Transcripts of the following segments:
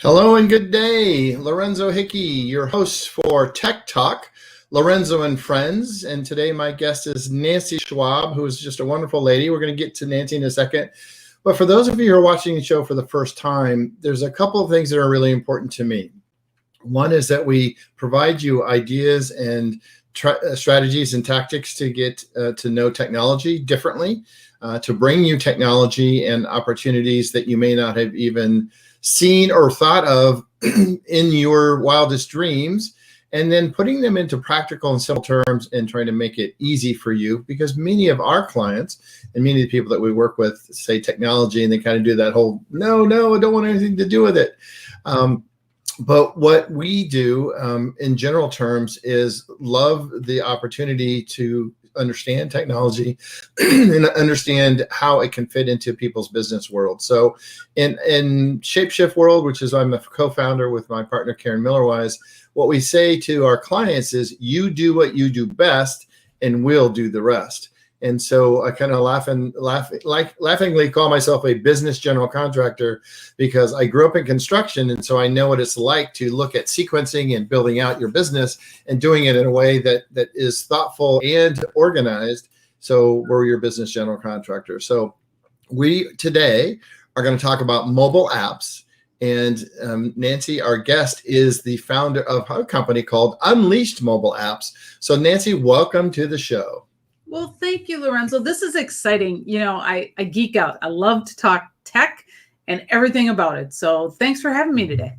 Hello and good day. Lorenzo Hickey, your host for Tech Talk, Lorenzo and Friends. And today my guest is Nancy Schwab, who is just a wonderful lady. We're going to get to Nancy in a second. But for those of you who are watching the show for the first time, there's a couple of things that are really important to me. One is that we provide you ideas and strategies and tactics to get to know technology differently, to bring you technology and opportunities that you may not have even seen or thought of in your wildest dreams, and then putting them into practical and simple terms and trying to make it easy for you, because many of our clients and many of the people that we work with say technology and they kind of do that whole, no, I don't want anything to do with it. But what we do in general terms is love the opportunity to understand technology and understand how it can fit into people's business world. So in Shapeshift World, which is I'm a co-founder with my partner, Karen Millerwise, what we say to our clients is you do what you do best and we'll do the rest. And so I kind of laughingly call myself a business general contractor because I grew up in construction. And so I know what it's like to look at sequencing and building out your business and doing it in a way that is thoughtful and organized. So we're your business general contractor. So we today are going to talk about mobile apps. And Nancy, our guest, is the founder of a company called Unleashed Mobile Apps. So Nancy, welcome to the show. Well, thank you, Lorenzo. This is exciting. You know, I geek out. I love to talk tech and everything about it. So thanks for having me today.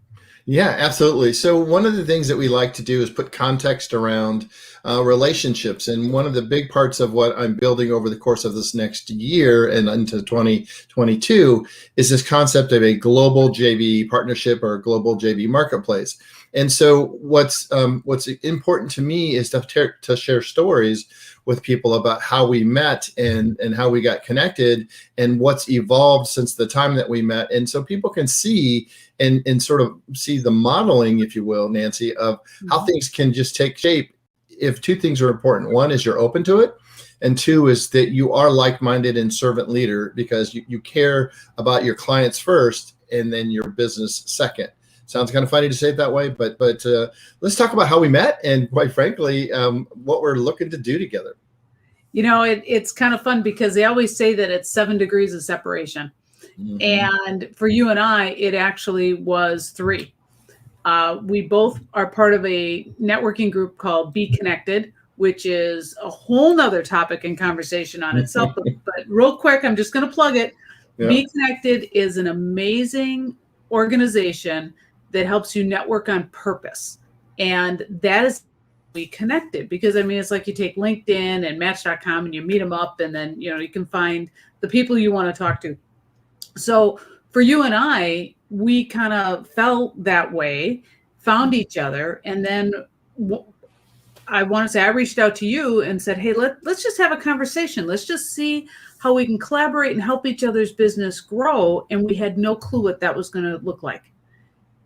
Yeah, absolutely. So one of the things that we like to do is put context around relationships. And one of the big parts of what I'm building over the course of this next year and into 2022 is this concept of a global JV partnership or a global JV marketplace. And so what's important to me is to share stories with people about how we met and how we got connected and what's evolved since the time that we met. And so people can see and sort of see the modeling, if you will, Nancy, of how things can just take shape if two things are important. One is you're open to it. And two is that you are like-minded and servant leader because you care about your clients first and then your business second. Sounds kind of funny to say it that way, but let's talk about how we met and, quite frankly, what we're looking to do together. You know, it's kind of fun because they always say that it's 7 degrees of separation. Mm-hmm. And for you and I, it actually was 3. We both are part of a networking group called Be Connected, which is a whole nother topic and conversation on itself. But real quick, I'm just going to plug it. Yeah. Be Connected is an amazing organization that helps you network on purpose. And that is Be Connected, because I mean, it's like you take LinkedIn and Match.com and you meet them up and then, you know, you can find the people you want to talk to. So for you and I, we kind of felt that way, found each other. And then I want to say, I reached out to you and said, hey, let's just have a conversation. Let's just see how we can collaborate and help each other's business grow. And we had no clue what that was going to look like.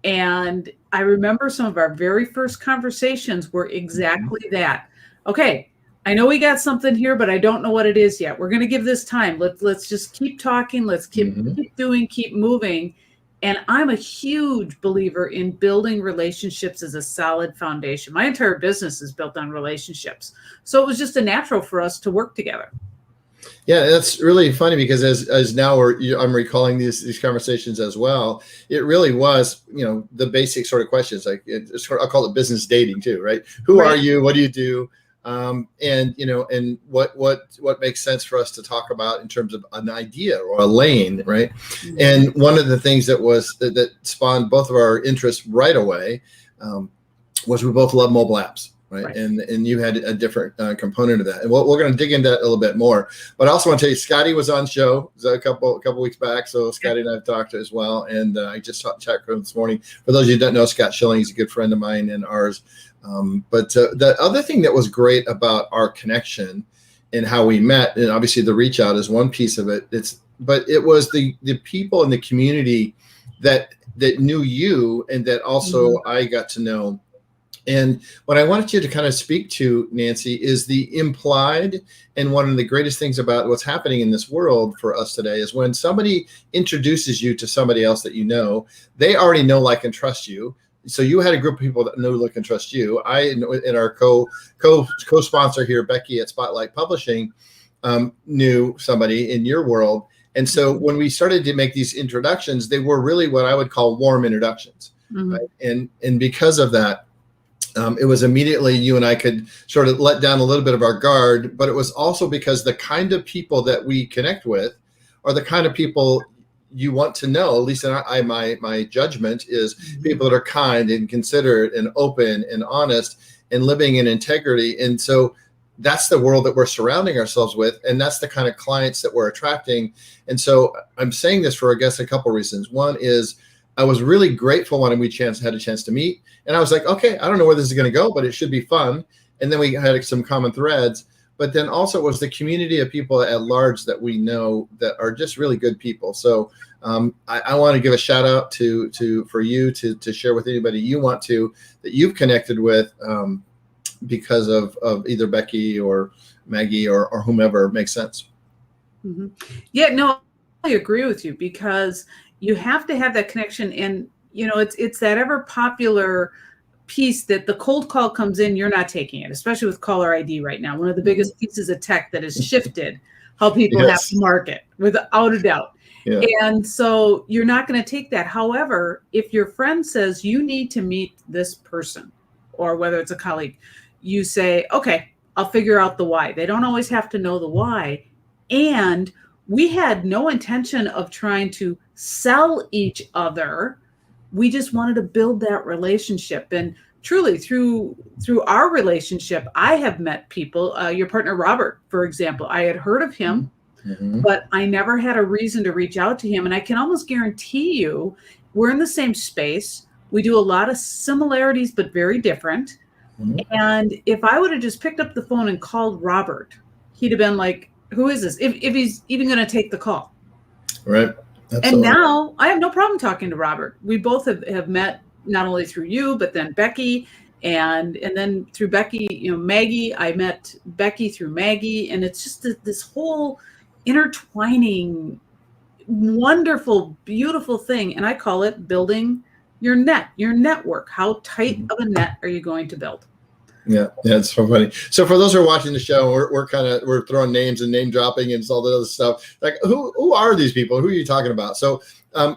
And I remember some of our very first conversations were exactly that. Okay, I know we got something here, but I don't know what it is yet. We're going to give this time. Let's just keep talking. Let's keep doing, keep moving. And I'm a huge believer in building relationships as a solid foundation. My entire business is built on relationships. So it was just a natural for us to work together. Yeah, that's really funny because as now I'm recalling these conversations as well. It really was, you know, the basic sort of questions. Like I'll call it business dating too, right? Who are you? What do you do? And you know, and what makes sense for us to talk about in terms of an idea or a lane, right? Mm-hmm. And one of the things that spawned both of our interests right away was we both love mobile apps. Right. And you had a different component of that. And we're going to dig into that a little bit more. But I also want to tell you, Scotty was on show a couple weeks back. So Scotty and I have talked as well. And I just chatted with him this morning. For those of you who don't know, Scott Schilling, he's a good friend of mine and ours. But the other thing that was great about our connection and how we met, and obviously the reach out is one piece of it. But it was the people in the community that knew you and that also I got to know And what I wanted you to kind of speak to, Nancy, is the implied, and one of the greatest things about what's happening in this world for us today is when somebody introduces you to somebody else that you know, they already know, like, and trust you. So you had a group of people that know, like, and trust you. I, in our co-sponsor here, Becky at Spotlight Publishing, knew somebody in your world. And so when we started to make these introductions, they were really what I would call warm introductions. Right? And because of that, it was immediately you and I could sort of let down a little bit of our guard, but it was also because the kind of people that we connect with are the kind of people you want to know. At least my judgment is people that are kind and considerate and open and honest and living in integrity. And so that's the world that we're surrounding ourselves with, and that's the kind of clients that we're attracting. And so I'm saying this for, I guess, a couple of reasons. One is I was really grateful when we had a chance to meet. And I was like, okay, I don't know where this is going to go, but it should be fun. And then we had some common threads. But then also it was the community of people at large that we know that are just really good people. So I want to give a shout out for you to share with anybody you want to, that you've connected with because of either Becky or Maggie or whomever. Makes sense. Mm-hmm. Yeah, no, I agree with you, because you have to have that connection. And, you know, it's that ever popular piece that the cold call comes in, you're not taking it, especially with caller ID right now. One of the biggest pieces of tech that has shifted how people have to market, without a doubt. Yeah. And so you're not going to take that. However, if your friend says you need to meet this person, or whether it's a colleague, you say, okay, I'll figure out the why. They don't always have to know the why. And we had no intention of trying to sell each other. We just wanted to build that relationship. And truly, through our relationship, I have met people, your partner, Robert, for example. I had heard of him, but I never had a reason to reach out to him. And I can almost guarantee you, we're in the same space. We do a lot of similarities, but very different. And if I would have just picked up the phone and called Robert, he'd have been like, who is this? If he's even going to take the call. Right. Absolutely. And now I have no problem talking to Robert. We both have met not only through you, but then Becky, and then through Becky, you know, Maggie. I met Becky through Maggie, and it's just this whole intertwining, wonderful, beautiful thing. And I call it building your network. How tight of a net are you going to build? Yeah, it's so funny. So for those who are watching the show, we're throwing names and name dropping and all the other stuff. Like, who are these people? Who are you talking about? So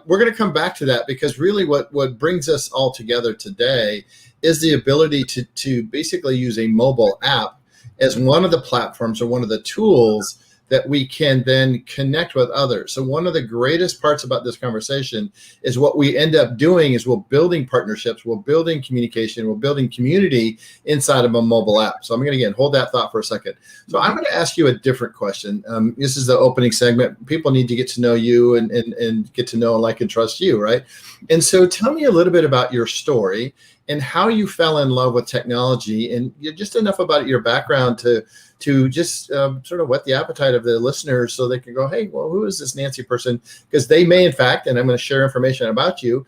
we're going to come back to that, because really what brings us all together today is the ability to basically use a mobile app as one of the platforms or one of the tools that we can then connect with others. So one of the greatest parts about this conversation is what we end up doing is we're building partnerships, we're building communication, we're building community inside of a mobile app. So I'm going to, again, hold that thought for a second. So I'm going to ask you a different question. This is the opening segment. People need to get to know you and get to know, like, and trust you, right? And so tell me a little bit about your story and how you fell in love with technology, and just enough about your background to just sort of whet the appetite of the listeners so they can go, hey, well, who is this Nancy person? Because they may, in fact, and I'm going to share information about you,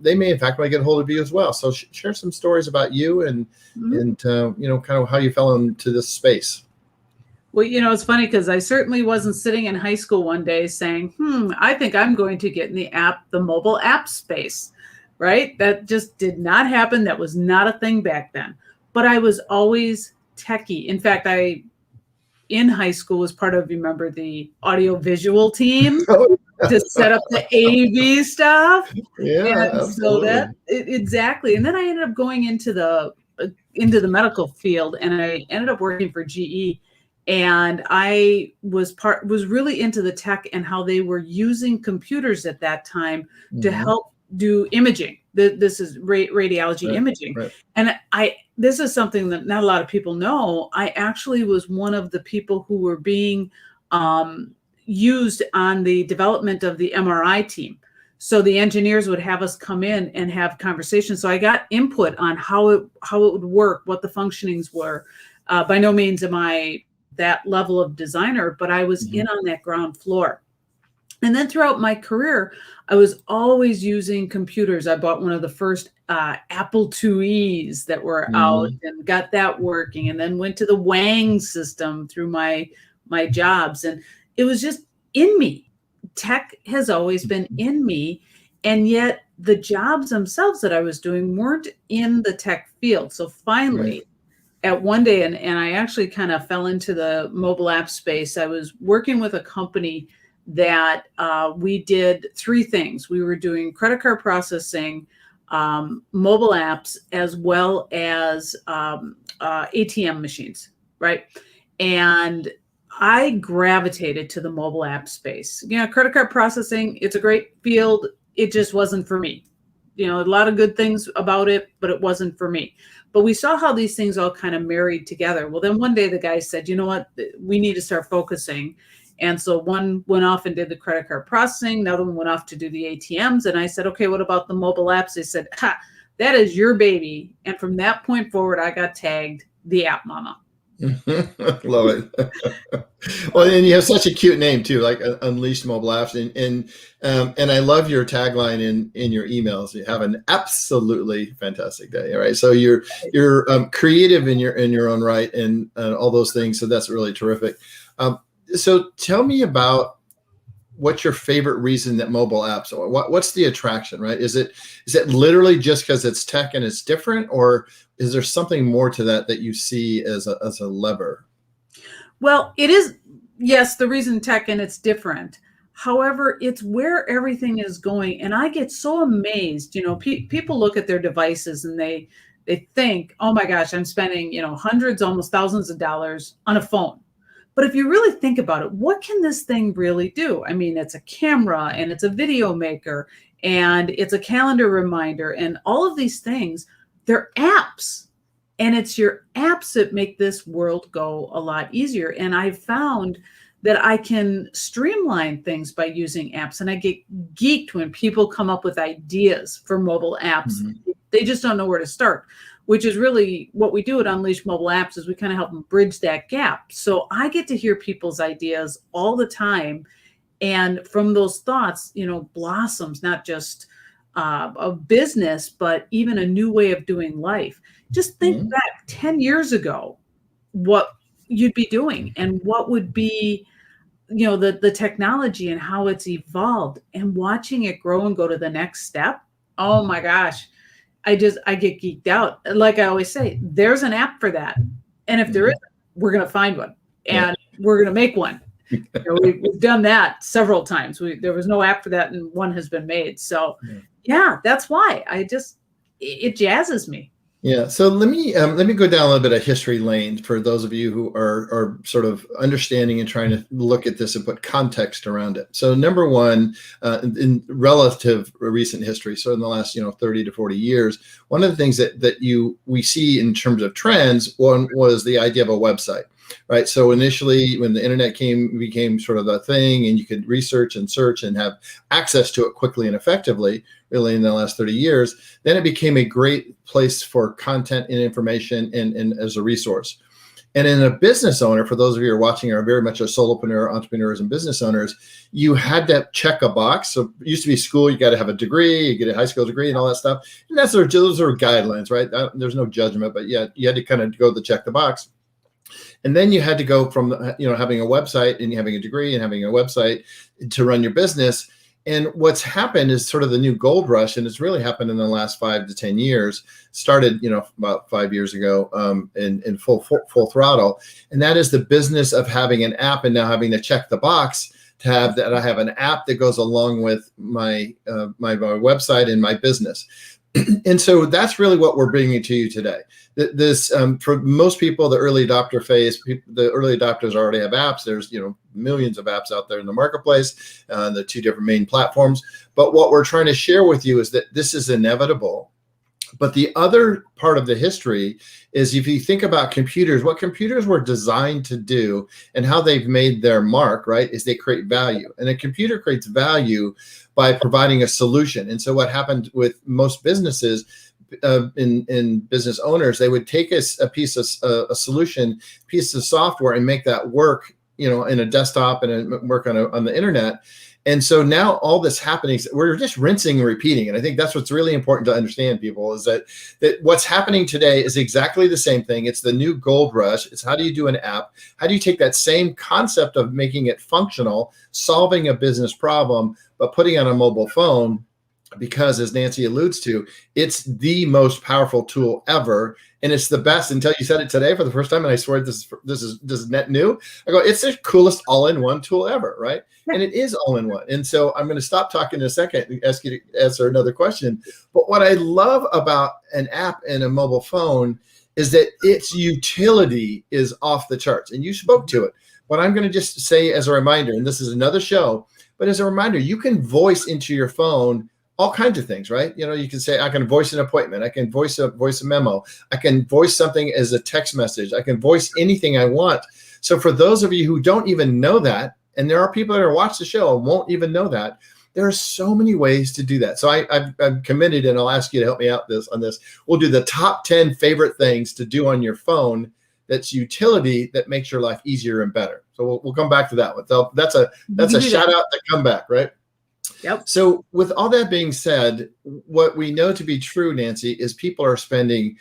they may, in fact, want to get a hold of you as well. So share some stories about you and you know, kind of how you fell into this space. Well, you know, it's funny, because I certainly wasn't sitting in high school one day saying, I think I'm going to get in the mobile app space, right? That just did not happen. That was not a thing back then. But I was always techie. In fact, I, in high school, was part of, remember, the audio visual team to set up the AV stuff. Yeah, and so exactly. And then I ended up going into the medical field, and I ended up working for GE. And I was really into the tech and how they were using computers at that time to help do imaging. This is radiology imaging. Right. And this is something that not a lot of people know. I actually was one of the people who were being used on the development of the MRI team. So the engineers would have us come in and have conversations. So I got input on how it would work, what the functionings were. By no means am I that level of designer, but I was in on that ground floor. And then throughout my career, I was always using computers. I bought one of the first Apple IIe's that were out Mhm. and got that working, and then went to the Wang system through my jobs. And it was just in me. Tech has always been in me. And yet the jobs themselves that I was doing weren't in the tech field. So Right. finally, at one day, and I actually kind of fell into the mobile app space. I was working with a company that we did three things. We were doing credit card processing, mobile apps, as well as ATM machines, right? And I gravitated to the mobile app space. You know, credit card processing, it's a great field. It just wasn't for me. You know, a lot of good things about it, but it wasn't for me. But we saw how these things all kind of married together. Well, then one day the guy said, you know what, we need to start focusing. And so one went off and did the credit card processing. Another one went off to do the ATMs. And I said, okay, what about the mobile apps? They said, ha, that is your baby. And from that point forward, I got tagged the app mama. Love it. Well, and you have such a cute name too, like Unleashed Mobile Apps, and I love your tagline in your emails. You have an absolutely fantastic day, right? So you're creative in your own right, and all those things. So that's really terrific. So tell me about what's your favorite reason that mobile apps are. What's the attraction, right? Is it literally just because it's tech and it's different, or is there something more to that you see as a lever? Well, it is, yes, the reason tech and it's different. However, it's where everything is going. And I get so amazed, you know, people look at their devices and they think, oh my gosh, I'm spending, you know, hundreds, almost thousands of dollars on a phone. But if you really think about it, what can this thing really do? I mean, it's a camera and it's a video maker and it's a calendar reminder and all of these things, they're apps. And it's your apps that make this world go a lot easier. And I've found that I can streamline things by using apps. And I get geeked when people come up with ideas for mobile apps. Mm-hmm. They just don't know where to start, which is really what we do at Unleash Mobile Apps is we kind of help them bridge that gap. So I get to hear people's ideas all the time. And from those thoughts, you know, blossoms not just a business, but even a new way of doing life. Just think back 10 years ago, what you'd be doing and what would be, you know, the technology and how it's evolved and watching it grow and go to the next step. Oh my gosh. I get geeked out. Like I always say, there's an app for that. And if there isn't, we're going to find one and we're going to make one. You know, we've done that several times. There was no app for that and one has been made. So yeah, that's why it jazzes me. Yeah. So let me go down a little bit of history lane for those of you who are sort of understanding and trying to look at this and put context around it. So number one, in relative recent history, so in the last 30 to 40 years, one of the things that we see in terms of trends, one was the idea of a website. Right. So initially, when the internet became sort of a thing and you could research and search and have access to it quickly and effectively, really in the last 30 years, then it became a great place for content and information and as a resource. And in a business owner, for those of you who are watching are very much a solopreneur, entrepreneurs and business owners, you had to check a box. So it used to be school, you got to have a degree, you get a high school degree and all that stuff. And those are guidelines, right? There's no judgment, but yeah, you had to kind of go to check the box. And then you had to go from having a website and having a degree and having a website to run your business. And what's happened is sort of the new gold rush, and it's really happened in the last 5 to 10 years. Started about 5 years ago in full throttle, and that is the business of having an app and now having to check the box to have that. I have an app that goes along with my website and my business. And so that's really what we're bringing to you today. This for most people, the early adopter phase, the early adopters already have apps. There's millions of apps out there in the marketplace, the two different main platforms. But what we're trying to share with you is that this is inevitable. But the other part of the history is if you think about computers, what computers were designed to do and how they've made their mark, right, is they create value. And a computer creates value by providing a solution. And so what happened with most businesses in business owners, they would take a piece of a solution, piece of software and make that work, in a desktop and work on the internet. And so now all this happening, we're just rinsing and repeating. And I think that's what's really important to understand, people, is that what's happening today is exactly the same thing. It's the new gold rush. It's how do you do an app? How do you take that same concept of making it functional, solving a business problem, but putting it on a mobile phone? Because as Nancy alludes to, it's the most powerful tool ever. And it's the best until you said it today for the first time. And I swear this is net new. I go, it's the coolest all-in-one tool ever, right? Yeah. And it is all-in-one. And so I'm going to stop talking in a second and ask you to answer another question. But what I love about an app and a mobile phone is that its utility is off the charts. And you spoke to it. What I'm going to just say as a reminder, and this is another show, but as a reminder, you can voice into your phone all kinds of things, right? You know, you can say, I can voice an appointment. I can voice a memo. I can voice something as a text message. I can voice anything I want. So for those of you who don't even know that, and there are people that are watch the show and won't even know that, there are so many ways to do that. So I'm committed, and I'll ask you to help me out on this. We'll do the top 10 favorite things to do on your phone that's utility that makes your life easier and better. So we'll come back to that one. So that's a shout out to come back, right? Yep. So with all that being said, what we know to be true, Nancy, is people are spending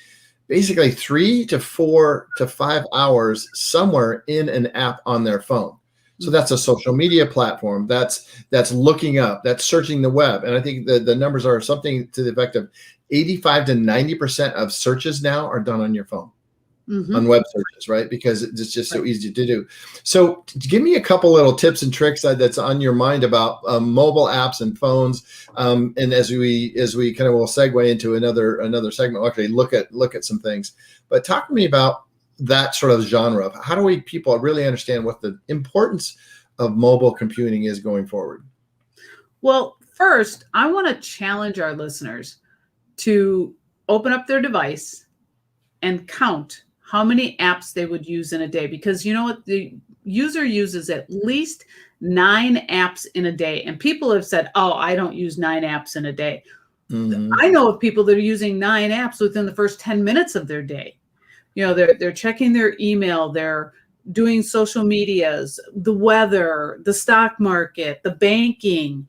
basically 3 to 4 to 5 hours somewhere in an app on their phone. So that's a social media platform. That's looking up, that's searching the web. And I think the numbers are something to the effect of 85 to 90% of searches now are done on your phone. Mm-hmm. On web searches, right? Because it's just so easy to do. So give me a couple little tips and tricks that's on your mind about mobile apps and phones. And as we kind of will segue into another segment, we'll actually look at some things. But talk to me about that sort of genre of how do people really understand what the importance of mobile computing is going forward? Well, first, I want to challenge our listeners to open up their device and count how many apps they would use in a day, because you know what, the user uses at least 9 apps in a day. And people have said, oh, I don't use 9 apps in a day. Mm-hmm. I know of people that are using 9 apps within the first 10 minutes of their day. You know, they're checking their email, they're doing social medias, the weather, the stock market, the banking,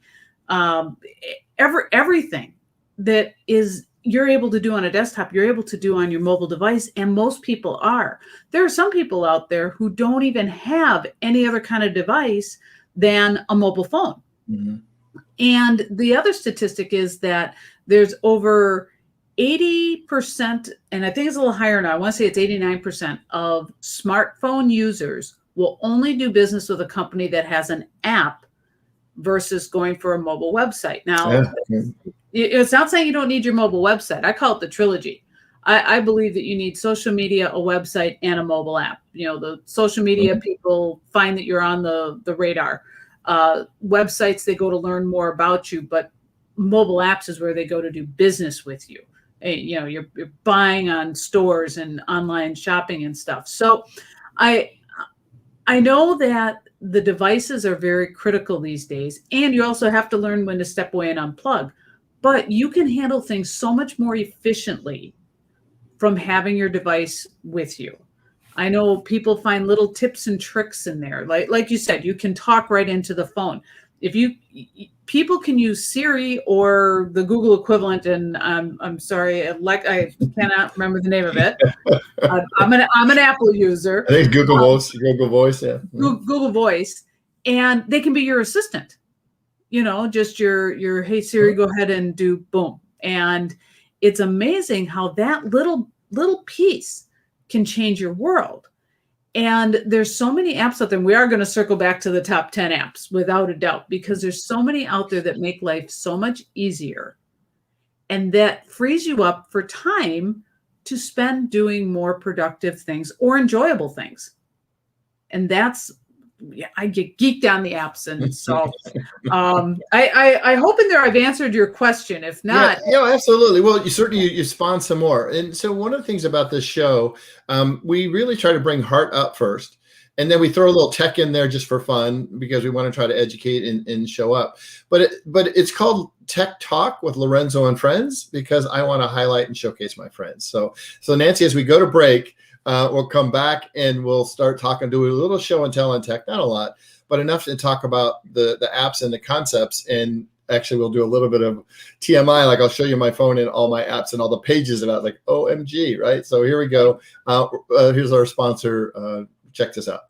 everything that is you're able to do on a desktop, you're able to do on your mobile device, and most people are. There are some people out there who don't even have any other kind of device than a mobile phone. Mm-hmm. And the other statistic is that there's over 80%, and I think it's a little higher now, I want to say it's 89% of smartphone users will only do business with a company that has an app versus going for a mobile website. Now, it's not saying you don't need your mobile website. I call it the trilogy. I believe that you need social media, a website, and a mobile app. You know, the social media people find that you're on the radar. Websites, they go to learn more about you, but mobile apps is where they go to do business with you. You know, you're buying on stores and online shopping and stuff. So I know that the devices are very critical these days, and you also have to learn when to step away and unplug. But you can handle things so much more efficiently from having your device with you. I know people find little tips and tricks in there. Like you said, you can talk right into the phone. People can use Siri or the Google equivalent, and I'm sorry, I cannot remember the name of it. I'm an Apple user. I think Google Voice, yeah. Google Voice, and they can be your assistant. You know, just your hey Siri, go ahead and do boom. And it's amazing how that little piece can change your world. And there's so many apps out there. And we are going to circle back to the top 10 apps without a doubt, because there's so many out there that make life so much easier. And that frees you up for time to spend doing more productive things or enjoyable things. And that's, I get geeked on the apps. And so I hope in there I've answered your question. If not. Yeah, absolutely. Well, you spawn some more. And so one of the things about this show, we really try to bring heart up first. And then we throw a little tech in there just for fun, because we want to try to educate and show up. But it's called Tech Talk with Lorenzo and Friends, because I want to highlight and showcase my friends. So Nancy, as we go to break, we'll come back and we'll start talking, do a little show and tell on tech, not a lot, but enough to talk about the apps and the concepts. And actually, we'll do a little bit of TMI. Like I'll show you my phone and all my apps and all the pages about like OMG, right? So here we go. Here's our sponsor. Check this out.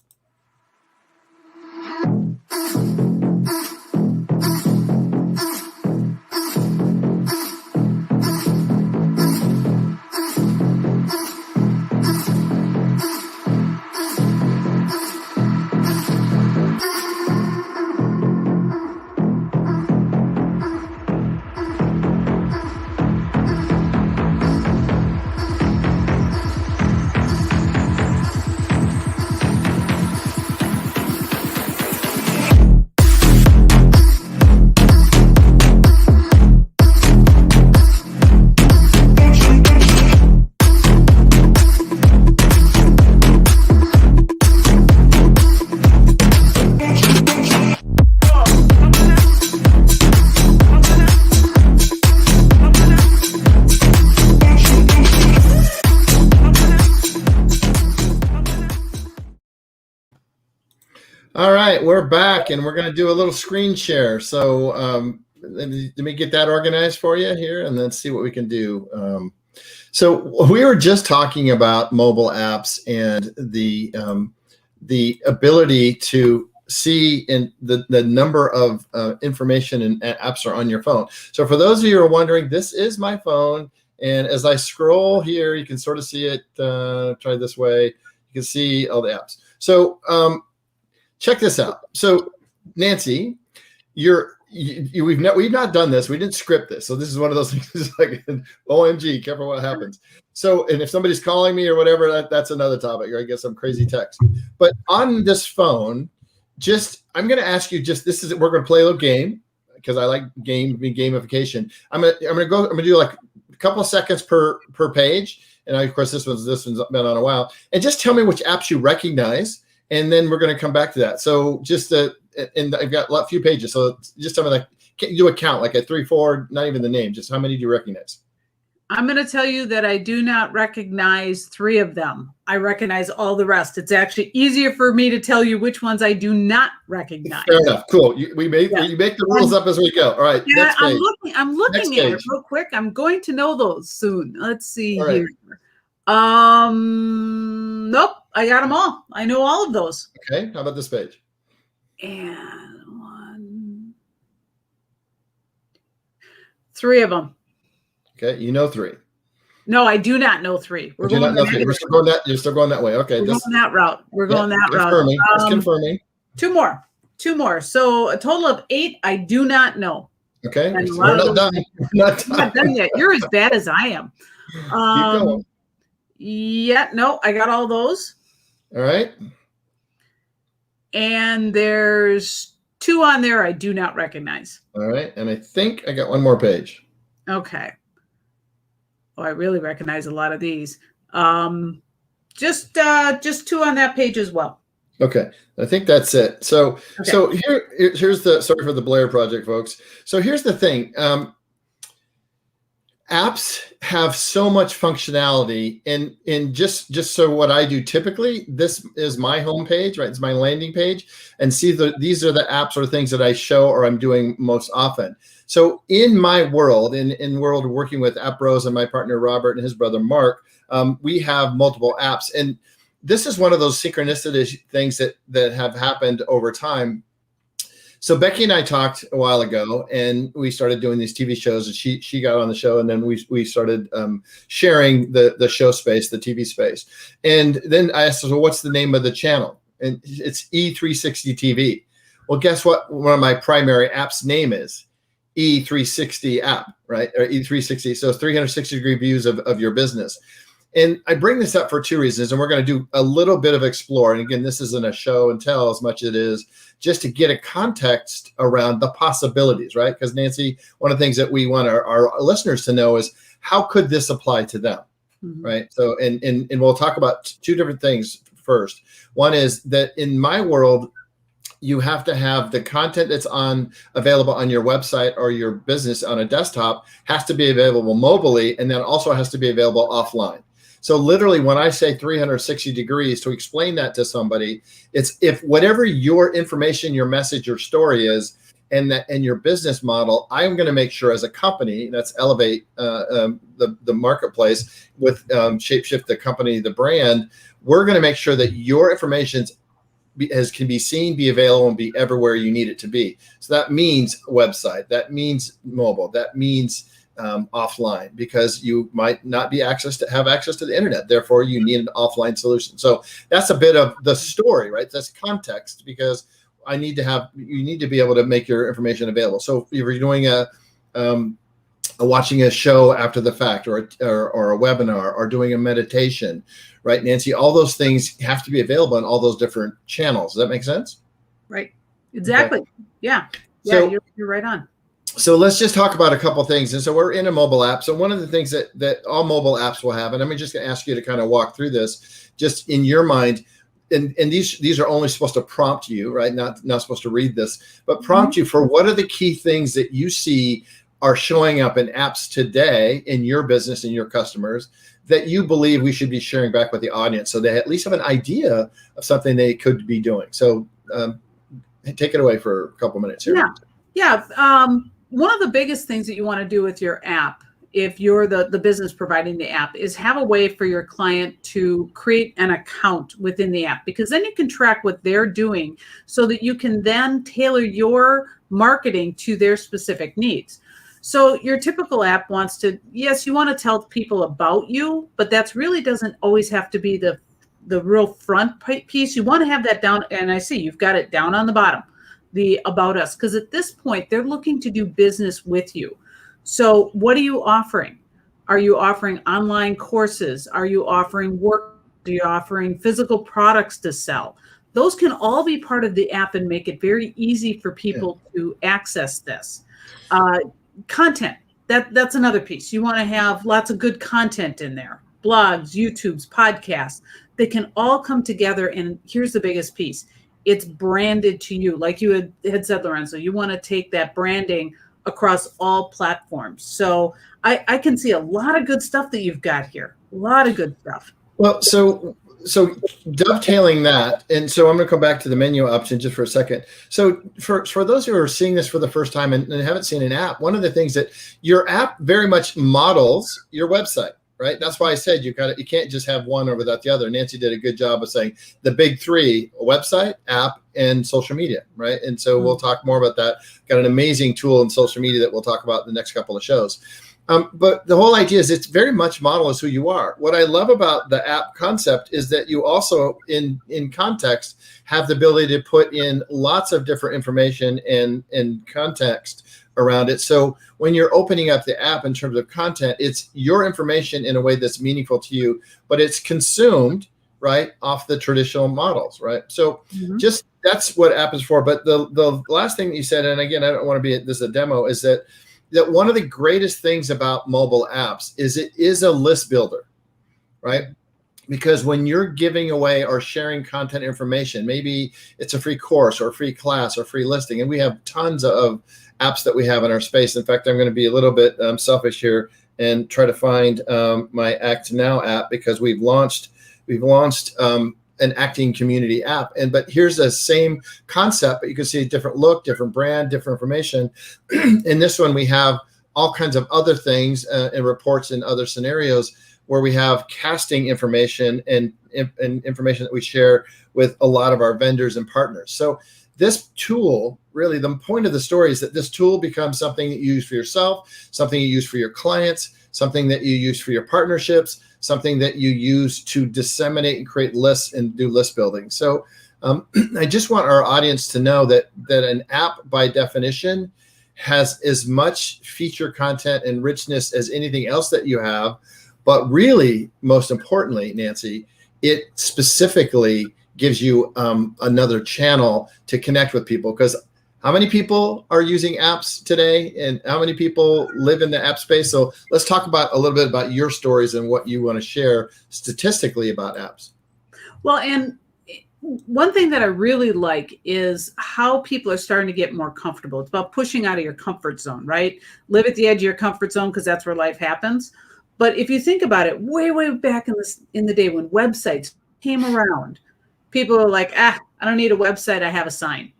All right, we're back, and we're going to do a little screen share. So let me get that organized for you here, and then see what we can do. So we were just talking about mobile apps and the ability to see in the number of information and apps are on your phone. So for those of you who are wondering, this is my phone, and as I scroll here, you can sort of see it. Try this way. You can see all the apps. So check this out. So Nancy, we've not done this. We didn't script this. So this is one of those things like, OMG, careful what happens. So, and if somebody's calling me or whatever, that's another topic, or I guess some crazy text. But on this phone, I'm going to ask you we're going to play a little game because I like gamification. I'm going to do like a couple of seconds per page. And of course, this one's been on a while. And just tell me which apps you recognize. And then we're going to come back to that. So and I've got a few pages. So just tell me, like, can you do a count, like a 3, 4, not even the name, just how many do you recognize? I'm going to tell you that I do not recognize 3 of them. I recognize all the rest. It's actually easier for me to tell you which ones I do not recognize. Fair enough. Cool. You make the rules up as we go. All right. Yeah, I'm looking at it real quick. I'm going to know those soon. Let's see here. Nope. I got them all. I know all of those. Okay. How about this page? And 3 of them. Okay. You know 3. No, I do not know 3. You're still going that way. Okay. We're going that route. We're going that route. Just confirming. 2 more. So a total of 8 I do not know. Okay. We're not done. Not done yet. You're as bad as I am. Keep going. Yeah, no, I got all those. All right. And there's 2 on there I do not recognize. All right. And I think I got one more page. Okay. Oh, I really recognize a lot of these. Just 2 on that page as well. Okay. I think that's it. So here's sorry for the Blair Project, folks. So here's the thing. Apps have so much functionality, and just so what I do typically, this is my homepage, right? It's my landing page, and these are the apps or things that I show or I'm doing most often. So in my world, in world working with App Bros and my partner Robert and his brother Mark, we have multiple apps, and this is one of those synchronicity things that have happened over time. So Becky and I talked a while ago, and we started doing these TV shows, and she got on the show, and then we started sharing the show space, the TV space. And then I asked her, well, what's the name of the channel? And it's E360 TV. Well, guess what? One of my primary apps name is E360 app, right? Or E360. So 360-degree views of your business. And I bring this up for 2 reasons, and we're going to do a little bit of explore. And again, this isn't a show and tell as much as it is just to get a context around the possibilities, right? Because Nancy, one of the things that we want our listeners to know is how could this apply to them, right? So, and we'll talk about 2 different things first. One is that in my world, you have to have the content that's available on your website or your business on a desktop has to be available mobily, and then also has to be available offline. So literally when I say 360 degrees, to explain that to somebody, it's if whatever your information, your message, your story is, and your business model, I'm going to make sure as a company, that's Elevate the marketplace with Shapeshift, the company, the brand, we're going to make sure that your information can be seen, be available, and be everywhere you need it to be. So that means website, that means mobile, that means offline, because you might not have access to the internet. Therefore, you need an offline solution. So that's a bit of the story, right? That's context, because you need to be able to make your information available. So if you're doing watching a show after the fact, or a webinar, or doing a meditation, right, Nancy, all those things have to be available on all those different channels. Does that make sense? Right. Exactly. Okay. Yeah. So, you're right on. So let's just talk about a couple things. And so we're in a mobile app. So one of the things that all mobile apps will have, and I'm just going to ask you to kind of walk through this just in your mind. And these are only supposed to prompt you, right? Not supposed to read this, but prompt you for what are the key things that you see are showing up in apps today in your business and your customers that you believe we should be sharing back with the audience, so they at least have an idea of something they could be doing. So take it away for a couple minutes here. Yeah. One of the biggest things that you want to do with your app, if you're the business providing the app, is have a way for your client to create an account within the app, because then you can track what they're doing so that you can then tailor your marketing to their specific needs. So your typical app wants to, yes, you want to tell people about you, but that's really doesn't always have to be the real front piece. You want to have that down, and I see you've got it down on the bottom, the about us, because at this point they're looking to do business with you. So what are you offering? Are you offering online courses? Are you offering work? Are you offering physical products to sell? Those can all be part of the app and make it very easy for people to access this. Content, that's another piece. You want to have lots of good content in there. Blogs, YouTubes, podcasts, they can all come together. And here's the biggest piece. It's branded to you. Like you had said, Lorenzo, you want to take that branding across all platforms. So I can see a lot of good stuff that you've got here. A lot of good stuff. Well, so dovetailing that, and so I'm going to come back to the menu option just for a second. So for those who are seeing this for the first time and haven't seen an app, one of the things that your app very much models your website, right? That's why I said you can't just have one without the other. Nancy did a good job of saying the big three: website, app, and social media, right? And so we'll talk more about that. Got an amazing tool in social media that we'll talk about in the next couple of shows. But the whole idea is it's very much models who you are. What I love about the app concept is that you also, in context, have the ability to put in lots of different information and context around it. So when you're opening up the app in terms of content, it's your information in a way that's meaningful to you, but it's consumed right off the traditional models, right? So just that's what app is for. But the last thing that you said, and again, I don't want to be this is a demo, is that one of the greatest things about mobile apps is it is a list builder, right? Because when you're giving away or sharing content information, maybe it's a free course or a free class or free listing, and we have tons of apps that we have in our space. In fact, I'm going to be a little bit selfish here and try to find my Act Now app, because we've launched an acting community app. But here's the same concept, but you can see a different look, different brand, different information. In this one, we have all kinds of other things and reports and other scenarios where we have casting information and information that we share with a lot of our vendors and partners. So this tool, really the point of the story is that this tool becomes something that you use for yourself, something you use for your clients, something that you use for your partnerships, something that you use to disseminate and create lists and do list building. So I just want our audience to know that an app by definition has as much feature content and richness as anything else that you have. But really, most importantly, Nancy, it specifically gives you another channel to connect with people. Because how many people are using apps today, and how many people live in the app space? So let's talk about a little bit about your stories and what you want to share statistically about apps. Well, and one thing that I really like is how people are starting to get more comfortable. It's about pushing out of your comfort zone, right? Live at the edge of your comfort zone, because that's where life happens. But if you think about it, way back in the day when websites came around, people were like, I don't need a website. I have a sign.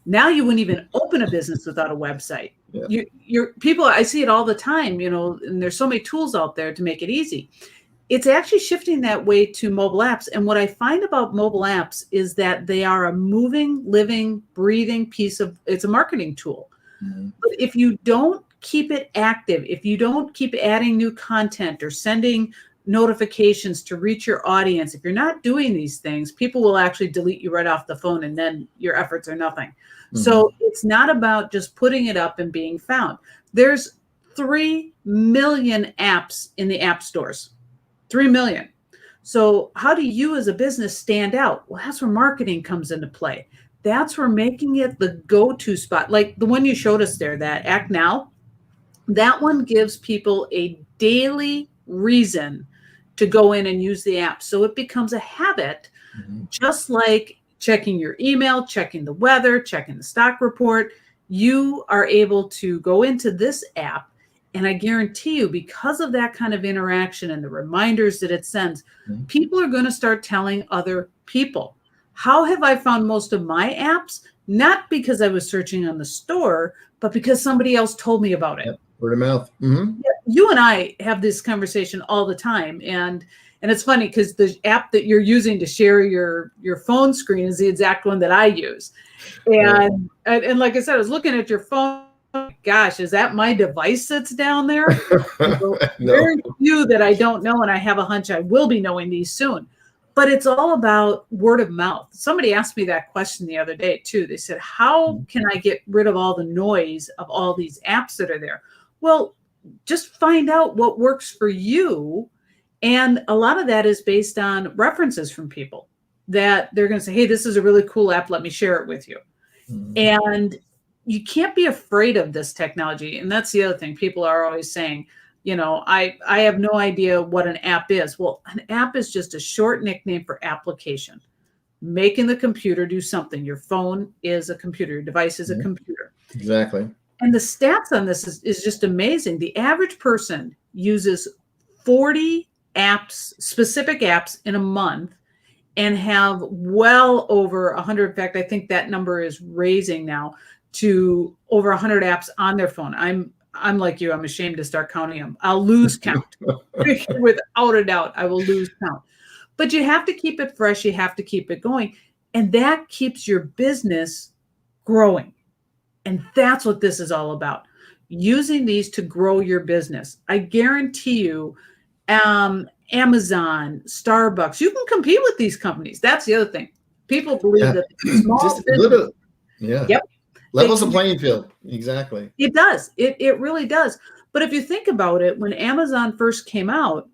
Now you wouldn't even open a business without a website. Yeah. You're people, I see it all the time, and there's so many tools out there to make it easy. It's actually shifting that way to mobile apps. And what I find about mobile apps is that they are a moving, living, breathing it's a marketing tool. Mm-hmm. But if you don't keep it active, if you don't keep adding new content or sending notifications to reach your audience, if you're not doing these things, people will actually delete you right off the phone, and then your efforts are nothing. Mm-hmm. So it's not about just putting it up and being found. There's 3 million apps in the app stores. 3 million. So how do you as a business stand out? Well, that's where marketing comes into play. That's where making it the go-to spot. Like the one you showed us there, that Act Now, that one gives people a daily reason to go in and use the app. So it becomes a habit, just like checking your email, checking the weather, checking the stock report. You are able to go into this app, and I guarantee you, because of that kind of interaction and the reminders that it sends, people are going to start telling other people. How have I found most of my apps? Not because I was searching on the store, but because somebody else told me about it. Yep. Word of mouth. Mm-hmm. You and I have this conversation all the time. And it's funny because the app that you're using to share your phone screen is the exact one that I use. And like I said, I was looking at your phone. Gosh, is that my device that's down there? No. Very few that I don't know, and I have a hunch I will be knowing these soon. But it's all about word of mouth. Somebody asked me that question the other day too. They said, how can I get rid of all the noise of all these apps that are there? Well, just find out what works for you. And a lot of that is based on references from people that they're going to say, hey, this is a really cool app. Let me share it with you. And you can't be afraid of this technology. And that's the other thing. People are always saying, I have no idea what an app is. Well, an app is just a short nickname for application, making the computer do something. Your phone is a computer. Your device is a computer. Exactly. And the stats on this is just amazing. The average person uses 40 apps, specific apps in a month, and have well over 100. In fact, I think that number is raising now to over 100 apps on their phone. I'm like you. I'm ashamed to start counting them. I'll lose count. Without a doubt, I will lose count. But you have to keep it fresh. You have to keep it going. And that keeps your business growing. And that's what this is all about. Using these to grow your business. I guarantee you, Amazon, Starbucks, you can compete with these companies. That's the other thing. People believe that small business. Yep. Levels the playing field. Exactly. It does. It really does. But if you think about it, when Amazon first came out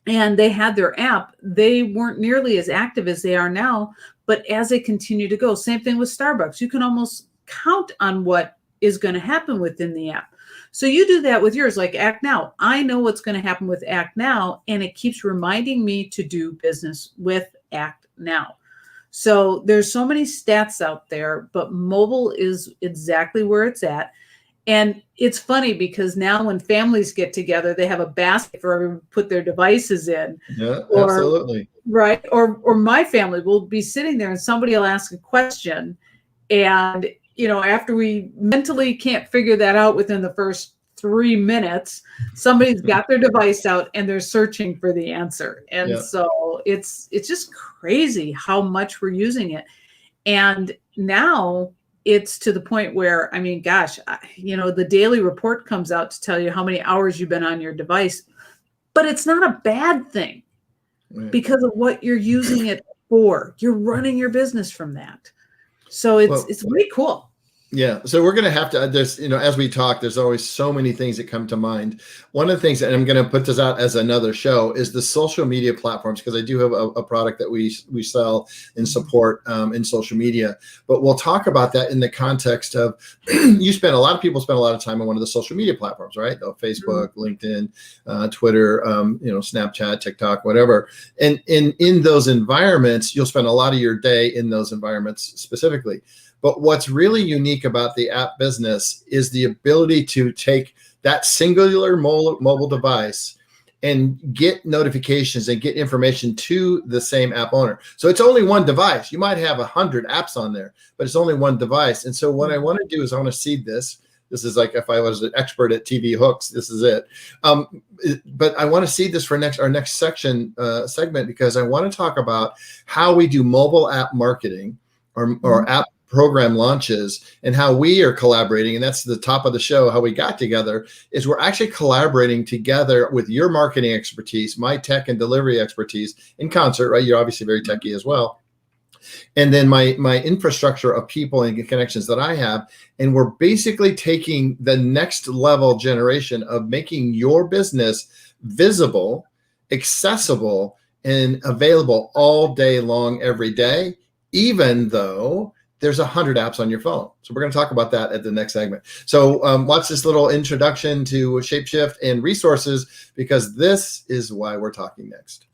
and they had their app, they weren't nearly as active as they are now. But as they continue to go, same thing with Starbucks. You can almost count on what is going to happen within the app. So you do that with yours, like Act Now. I know what's going to happen with Act Now, and it keeps reminding me to do business with Act Now. So there's so many stats out there, but mobile is exactly where it's at. And it's funny because now when families get together, they have a basket for everyone to put their devices in. Yeah, absolutely. Right. Or my family will be sitting there and somebody will ask a question. And, after we mentally can't figure that out within the first 3 minutes, somebody's got their device out and they're searching for the answer. And so it's just crazy how much we're using it. And now it's to the point where, gosh, the daily report comes out to tell you how many hours you've been on your device, but it's not a bad thing because of what you're using it for. You're running your business from that. So it's really cool. Yeah. So we're going to have to, there's, as we talk, there's always so many things that come to mind. One of the things, and I'm going to put this out as another show, is the social media platforms, because I do have a product that we sell and support in social media. But we'll talk about that in the context of a lot of people spend a lot of time on one of the social media platforms, right? Facebook, LinkedIn, Twitter, Snapchat, TikTok, whatever. And in those environments, you'll spend a lot of your day in those environments specifically. But what's really unique about the app business is the ability to take that singular mobile device and get notifications and get information to the same app owner. So it's only one device. You might have 100 apps on there, but it's only one device. And so what I want to do is I want to seed this. This is like if I was an expert at TV hooks, this is it. But I want to see this for our next segment, because I want to talk about how we do mobile app marketing or app program launches and how we are collaborating. And that's the top of the show. How we got together is we're actually collaborating together with your marketing expertise, my tech and delivery expertise in concert, right? You're obviously very techy as well. And then my infrastructure of people and connections that I have. And we're basically taking the next level generation of making your business visible, accessible, and available all day long, every day, even though there's 100 apps on your phone. So we're going to talk about that at the next segment. So watch this little introduction to Shapeshift and resources, because this is why we're talking next.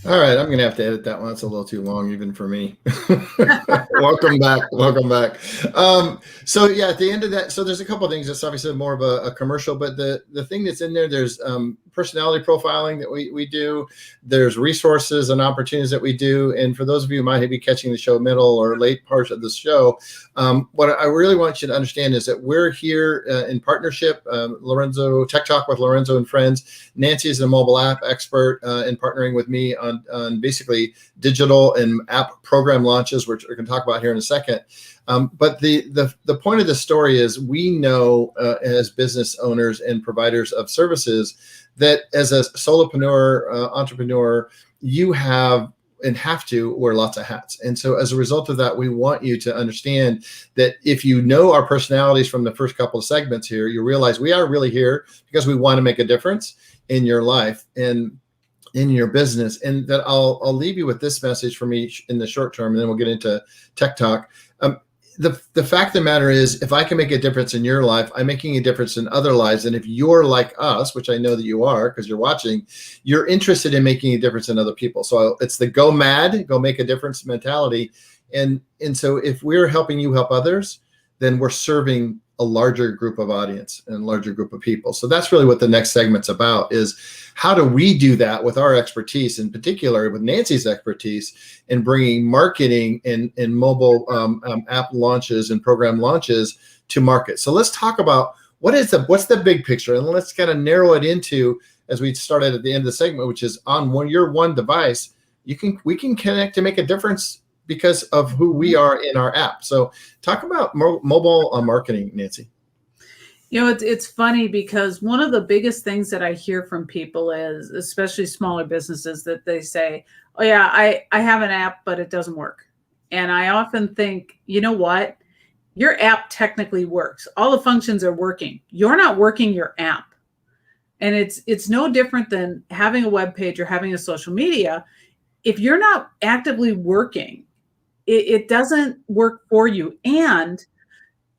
All right, I'm going to have to edit that one. That's a little too long, even for me. Welcome back. Welcome back. So yeah, at the end of that, so there's a couple of things. It's obviously more of a commercial, but the thing that's in there, there's personality profiling that we do. There's resources and opportunities that we do. And for those of you who might be catching the show middle or late parts of the show, what I really want you to understand is that we're here in partnership. Lorenzo, Tech Talk with Lorenzo and Friends. Nancy is a mobile app expert in partnering with me on basically digital and app program launches, which we're going to talk about here in a second. But the point of the story is we know as business owners and providers of services that as a solopreneur, entrepreneur, you have and have to wear lots of hats. And so as a result of that, we want you to understand that if you know our personalities from the first couple of segments here, you realize we are really here because we want to make a difference in your life and in your business. And that I'll leave you with this message for me in the short term, and then we'll get into Tech Talk. The fact of the matter is, if I can make a difference in your life, I'm making a difference in other lives. And if you're like us, which I know that you are because you're watching, you're interested in making a difference in other people. So it's the go mad, go make a difference mentality. And so if we're helping you help others, then we're serving a larger group of audience and larger group of people. So that's really what the next segment's about, is how do we do that with our expertise, in particular with Nancy's expertise in bringing marketing and mobile app launches and program launches to market. So let's talk about what's the big picture, and let's kind of narrow it into, as we started at the end of the segment, which is on your one device, we can connect to make a difference because of who we are in our app. So talk about mobile marketing, Nancy. It's funny because one of the biggest things that I hear from people is, especially smaller businesses, that they say, oh yeah, I have an app, but it doesn't work. And I often think, you know what? Your app technically works. All the functions are working. You're not working your app. And it's no different than having a web page or having a social media. If you're not actively working, it doesn't work for you. And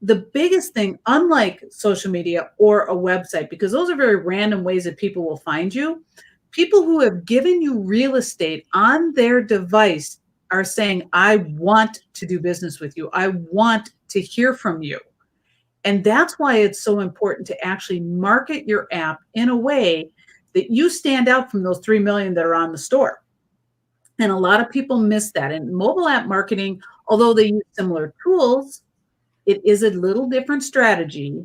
the biggest thing, unlike social media or a website, because those are very random ways that people will find you, people who have given you real estate on their device are saying, I want to do business with you. I want to hear from you. And that's why it's so important to actually market your app in a way that you stand out from those 3 million that are on the store. And a lot of people miss that. And mobile app marketing, although they use similar tools, it is a little different strategy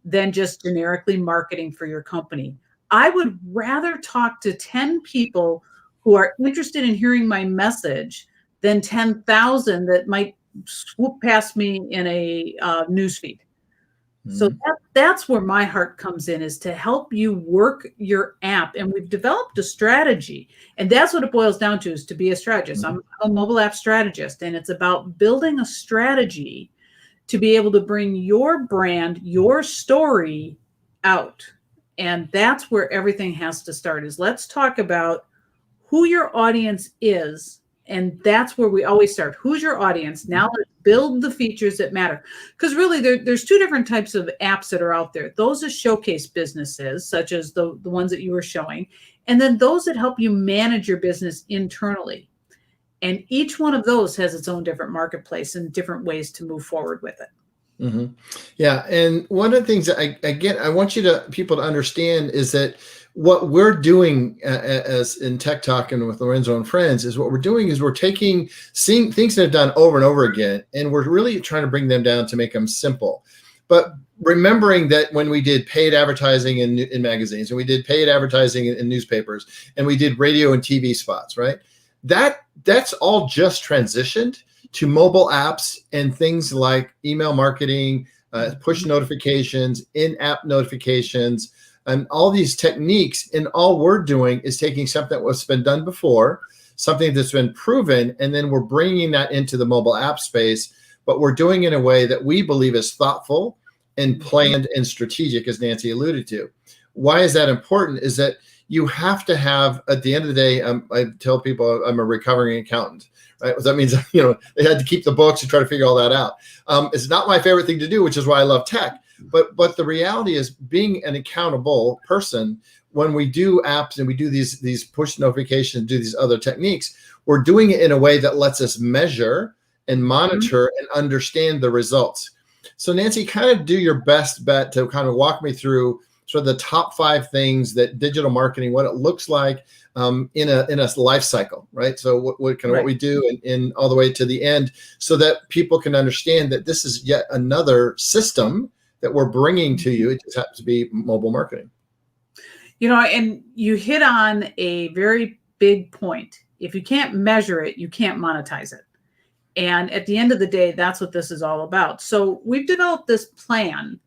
than just generically marketing for your company. I would rather talk to 10 people who are interested in hearing my message than 10,000 that might swoop past me in a newsfeed. So that's where my heart comes in, is to help you work your app. And we've developed a strategy. And that's what it boils down to, is to be a strategist. I'm a mobile app strategist. And it's about building a strategy to be able to bring your brand, your story out. And that's where everything has to start, is let's talk about who your audience is. And that's where we always start. Who's your audience? Now let's build the features that matter. Because really, there's two different types of apps that are out there. Those that showcase businesses, such as the ones that you were showing, and then those that help you manage your business internally. And each one of those has its own different marketplace and different ways to move forward with it. Mm-hmm. Yeah. And one of the things that I want people to understand is that what we're doing as in Tech Talk and with Lorenzo and Friends is what we're doing is we're seeing things that have done over and over again, and we're really trying to bring them down to make them simple. But remembering that when we did paid advertising in magazines, and we did paid advertising in newspapers, and we did radio and TV spots, right? That's all just transitioned to mobile apps and things like email marketing, push notifications, in-app notifications, and all these techniques. And all we're doing is taking something that's been done before, something that's been proven, and then we're bringing that into the mobile app space. But we're doing it in a way that we believe is thoughtful and planned and strategic, as Nancy alluded to. Why is that important? Is that you have to have, at the end of the day, I tell people I'm a recovering accountant, right? That means, they had to keep the books and try to figure all that out. It's not my favorite thing to do, which is why I love tech. But the reality is, being an accountable person, when we do apps and we do these push notifications, do these other techniques, we're doing it in a way that lets us measure and monitor and understand the results. So Nancy, kind of do your best bet to kind of walk me through sort of the top 5 things that digital marketing, what it looks like in a life cycle, right? So what we do and all the way to the end, so that people can understand that this is yet another system that we're bringing to you. It just happens to be mobile marketing. And you hit on a very big point. If you can't measure it, you can't monetize it. And at the end of the day, that's what this is all about. So we've developed this plan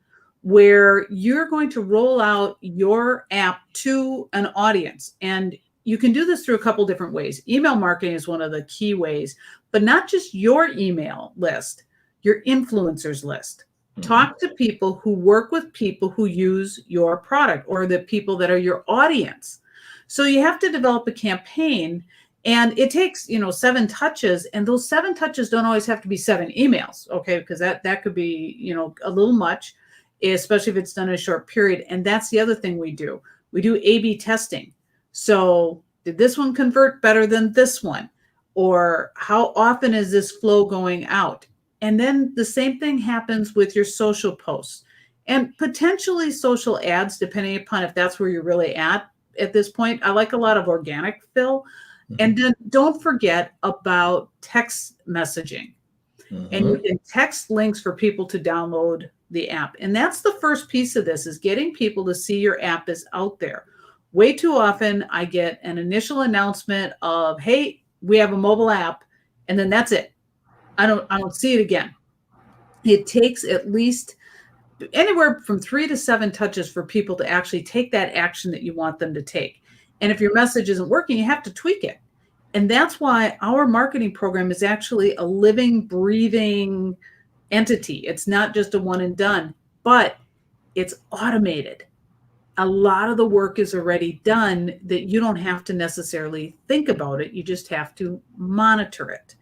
where you're going to roll out your app to an audience. And you can do this through a couple different ways. Email marketing is one of the key ways, but not just your email list, your influencers list. Talk to people who work with people who use your product, or the people that are your audience. So you have to develop a campaign, and it takes, 7 touches, and those 7 touches don't always have to be 7 emails, okay? Because that could be, a little much, especially if it's done in a short period. And that's the other thing we do. We do A/B testing. So did this one convert better than this one? Or how often is this flow going out? And then the same thing happens with your social posts and potentially social ads, depending upon if that's where you're really at this point. I like a lot of organic fill. And then don't forget about text messaging. And you can text links for people to download the app. And that's the first piece of this, is getting people to see your app is out there. Way too often I get an initial announcement of, hey, we have a mobile app, and then that's it. I don't see it again. It takes at least anywhere from 3 to 7 touches for people to actually take that action that you want them to take. And if your message isn't working, you have to tweak it. And that's why our marketing program is actually a living, breathing entity. It's not just a one and done, but it's automated. A lot of the work is already done that you don't have to necessarily think about it. You just have to monitor it.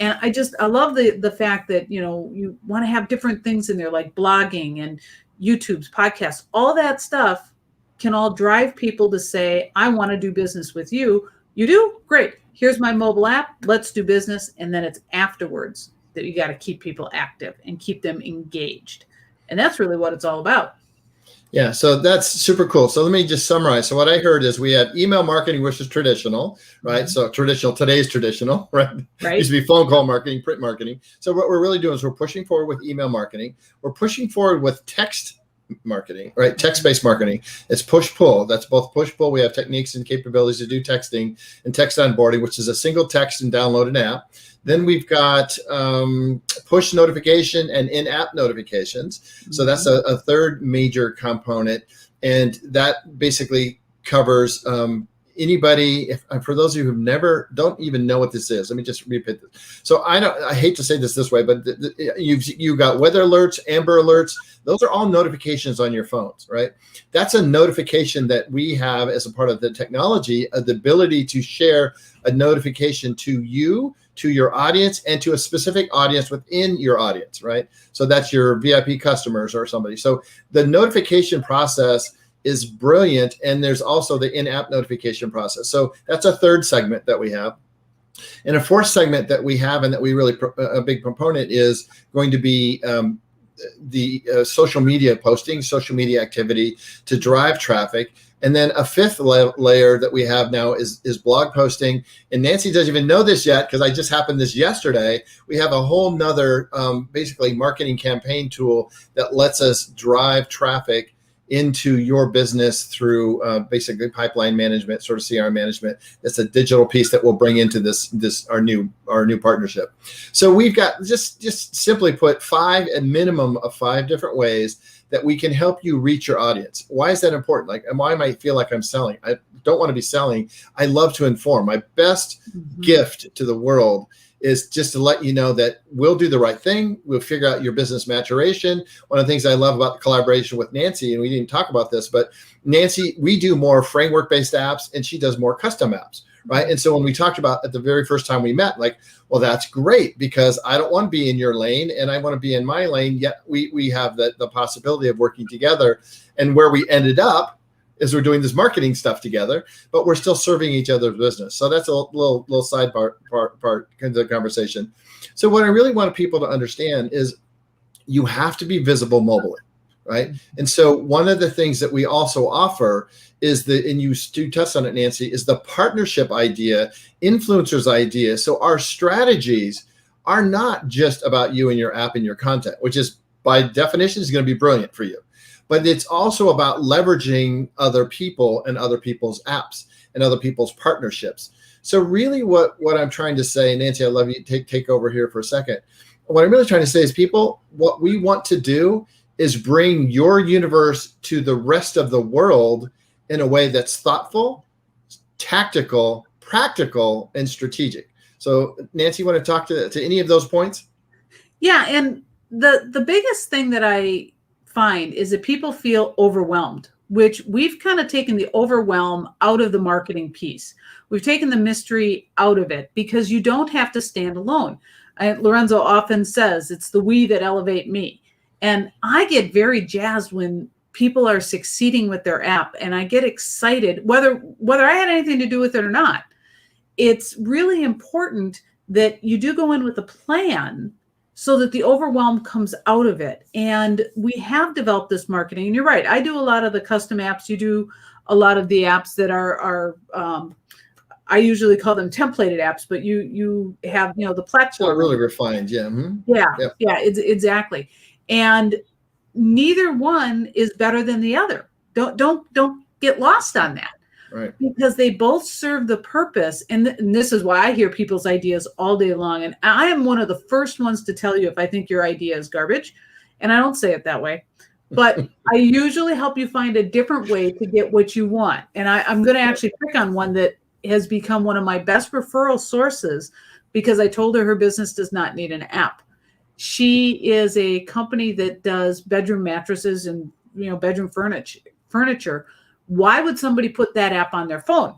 And I love the fact that, you want to have different things in there, like blogging and YouTube's podcasts. All that stuff can all drive people to say, I want to do business with you. You do? Great. Here's my mobile app. Let's do business. And then it's afterwards that you got to keep people active and keep them engaged. And that's really what it's all about. Yeah, so that's super cool. So let me just summarize. So what I heard is we have email marketing, which is traditional, right? So today's traditional, right? It used to be phone call marketing, print marketing. So what we're really doing is we're pushing forward with email marketing. We're pushing forward with text marketing, right? Text-based marketing. It's push-pull. That's both push-pull. We have techniques and capabilities to do texting and text onboarding, which is a single text and download an app. Then we've got push notification and in-app notifications. So that's a third major component. And that basically covers anybody. For those of you who don't even know what this is, let me just repeat this. So I hate to say this way, but you've got weather alerts, Amber alerts. Those are all notifications on your phones, right? That's a notification that we have as a part of the technology, the ability to share a notification to you, to your audience, and to a specific audience within your audience, right? So that's your VIP customers or somebody. So the notification process is brilliant. And there's also the in-app notification process. So that's a third segment that we have. And a fourth segment that we have, and that we really, a big proponent, is going to be the social media posting, social media activity to drive traffic. And then a fifth layer that we have now is blog posting. And Nancy doesn't even know this yet, because I just happened this yesterday. We have a whole nother basically marketing campaign tool that lets us drive traffic into your business through basically pipeline management, sort of CRM management. It's a digital piece that we'll bring into this our new partnership. So we've got just simply put a minimum of 5 different ways that we can help you reach your audience. Why is that important? Like, and why might I feel like I'm selling? I don't want to be selling. I love to inform. My best gift to the world is just to let you know that we'll do the right thing. We'll figure out your business maturation. One of the things I love about the collaboration with Nancy, and we didn't talk about this, but Nancy, we do more framework-based apps and she does more custom apps, right? And so when we talked about at the very first time we met, like, well, that's great, because I don't want to be in your lane and I want to be in my lane, yet we have the possibility of working together. And where we ended up is we're doing this marketing stuff together, but we're still serving each other's business. So that's a little side part of the conversation. So what I really want people to understand is you have to be visible mobily, right? And so one of the things that we also offer is and you touched on it, Nancy, is the partnership idea, influencers idea. So our strategies are not just about you and your app and your content, which is by definition is going to be brilliant for you. But it's also about leveraging other people and other people's apps and other people's partnerships. So really what I'm trying to say, Nancy, I love you, take over here for a second. What I'm really trying to say is, people, what we want to do is bring your universe to the rest of the world in a way that's thoughtful, tactical, practical, and strategic. So Nancy, you want to talk to any of those points? Yeah, and the biggest thing that I find is that people feel overwhelmed, which we've kind of taken the overwhelm out of the marketing piece. We've taken the mystery out of it, because you don't have to stand alone. Lorenzo often says it's the we that elevate me. And I get very jazzed when people are succeeding with their app, and I get excited, whether I had anything to do with it or not. It's really important that you do go in with a plan, so that the overwhelm comes out of it. And we have developed this marketing. And you're right. I do a lot of the custom apps. You do a lot of the apps that are I usually call them templated apps, but you have, you know, the platform. So really refined. Yeah. Mm-hmm. Yeah. Yep. Yeah, exactly. And neither one is better than the other. Don't get lost on that. Right. Because they both serve the purpose. And this is why I hear people's ideas all day long. And I am one of the first ones to tell you if I think your idea is garbage. And I don't say it that way. But I usually help you find a different way to get what you want. And I'm going to actually pick on one that has become one of my best referral sources because I told her business does not need an app. She is a company that does bedroom mattresses and, you know, bedroom furniture. Why would somebody put that app on their phone?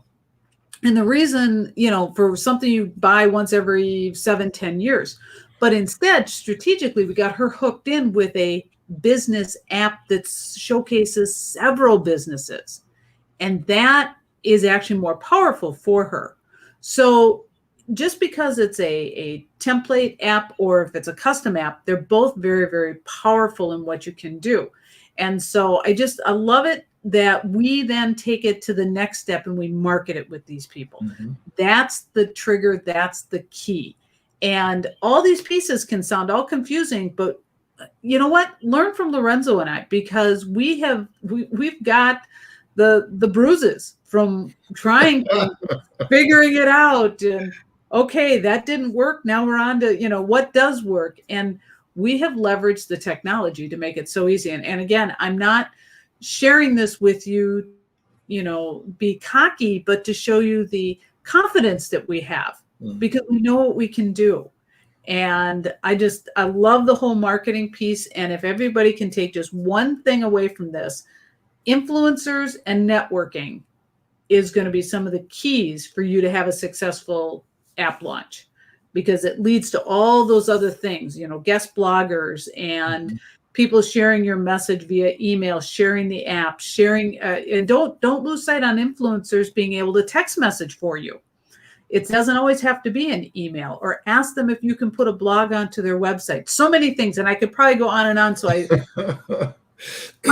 And the reason, you know, for something you buy once every 7-10 years, but instead, strategically, we got her hooked in with a business app that showcases several businesses. And that is actually more powerful for her. So just because it's a template app or if it's a custom app, they're both very, very powerful in what you can do. And so I love it that we then take it to the next step and we market it with these people. Mm-hmm. That's the trigger. That's the key. And all these pieces can sound all confusing, but you know what? Learn from Lorenzo and I, because we've got the bruises from trying things, figuring it out, and okay, that didn't work. Now we're on to, you know, what does work. And we have leveraged the technology to make it so easy. And again, I'm not sharing this with you, you know, be cocky, but to show you the confidence that we have because we know what we can do. And I love the whole marketing piece. And if everybody can take just one thing away from this, influencers and networking is going to be some of the keys for you to have a successful app launch, because it leads to all those other things, you know, guest bloggers and people sharing your message via email, sharing the app, sharing, and don't lose sight on influencers being able to text message for you. It doesn't always have to be an email, or ask them if you can put a blog onto their website. So many things, and I could probably go on and on. So I